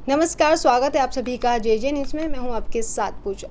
नमस्कार, स्वागत है आप सभी का जे न्यूज़ में। मैं हूं आपके साथ पूजा।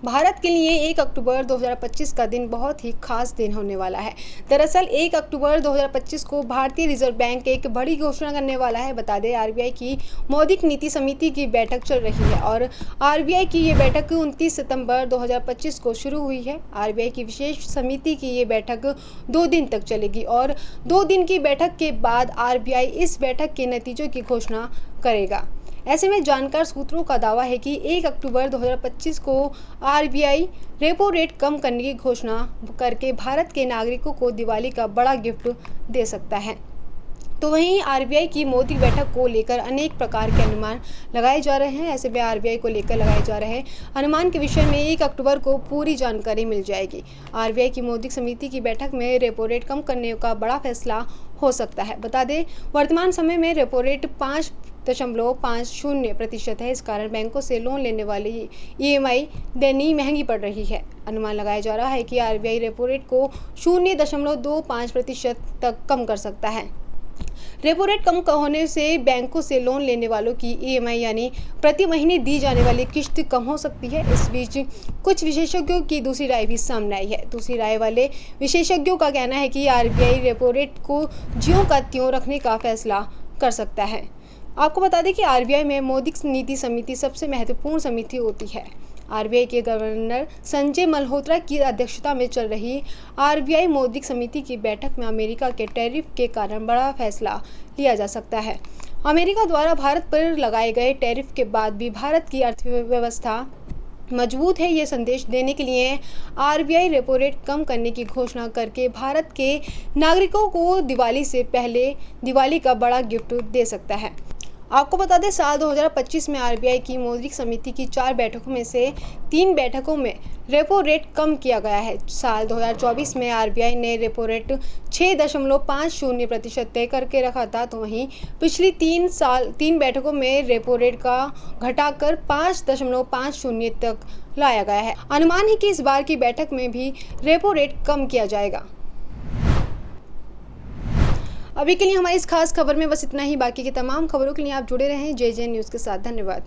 भारत के लिए 1 अक्टूबर 2025 का दिन बहुत ही खास दिन होने वाला है। दरअसल 1 अक्टूबर 2025 को भारतीय रिजर्व बैंक एक बड़ी घोषणा करने वाला है। बता दें, आरबीआई की मौद्रिक नीति समिति की बैठक चल रही है और आरबीआई की ये बैठक 29 सितंबर 2025 को शुरू हुई है। आरबीआई की विशेष समिति की ये बैठक 2 दिन तक चलेगी और 2 दिन की बैठक के बाद आरबीआई इस बैठक के नतीजों की घोषणा करेगा। ऐसे में जानकार सूत्रों का दावा है कि 1 अक्टूबर 2025 को आरबीआई रेपो रेट कम करने की घोषणा करके भारत के नागरिकों को दिवाली का बड़ा गिफ्ट दे सकता है। तो वहीं आरबीआई की मौद्रिक बैठक को लेकर अनेक प्रकार के अनुमान लगाए जा रहे हैं। ऐसे में आरबीआई को लेकर लगाए जा रहे अनुमान के विषय में 1 अक्टूबर को पूरी जानकारी मिल जाएगी। आरबीआई की मौद्रिक समिति की बैठक में रेपो रेट कम करने का बड़ा फैसला हो सकता है। बता दें, वर्तमान समय में रेपो रेट 5.50% है। इस कारण बैंकों से लोन लेने वाली ईएमआई देनी महंगी पड़ रही है। अनुमान लगाया जा रहा है कि आरबीआई रेपो रेट को 0.25% तक कम कर सकता है। रेपो रेट कम होने से बैंकों से लोन लेने वालों की ईएमआई यानी प्रति महीने दी जाने वाली किश्त कम हो सकती है। इस बीच कुछ विशेषज्ञों की दूसरी राय भी सामने आई है। दूसरी राय वाले विशेषज्ञों का कहना है कि आरबीआई रेपो रेट को ज्यों का त्यों रखने का फैसला कर सकता है। आपको बता दें कि आरबीआई में मौद्रिक नीति समिति सबसे महत्वपूर्ण समिति होती है। आरबीआई के गवर्नर संजय मल्होत्रा की अध्यक्षता में चल रही आरबीआई मौद्रिक समिति की बैठक में अमेरिका के टैरिफ के कारण बड़ा फैसला लिया जा सकता है। अमेरिका द्वारा भारत पर लगाए गए टैरिफ के बाद भी भारत की अर्थव्यवस्था मजबूत है, ये संदेश देने के लिए आरबीआई रेपो रेट कम करने की घोषणा करके भारत के नागरिकों को दिवाली से पहले दिवाली का बड़ा गिफ्ट दे सकता है। आपको बता दें, साल 2025 में आरबीआई की मौद्रिक समिति की 4 बैठकों में से 3 बैठकों में रेपो रेट कम किया गया है। साल 2024 में आरबीआई ने रेपो रेट 6.50% तय करके रखा था, तो वहीं पिछली 3 बैठकों में रेपो रेट का घटाकर 5.50 तक लाया गया है। अनुमान है कि इस बार की बैठक में भी रेपो रेट कम किया जाएगा। अभी के लिए हमारी इस खास खबर में बस इतना ही। बाकी की तमाम खबरों के लिए आप जुड़े रहें जे न्यूज़ के साथ। धन्यवाद।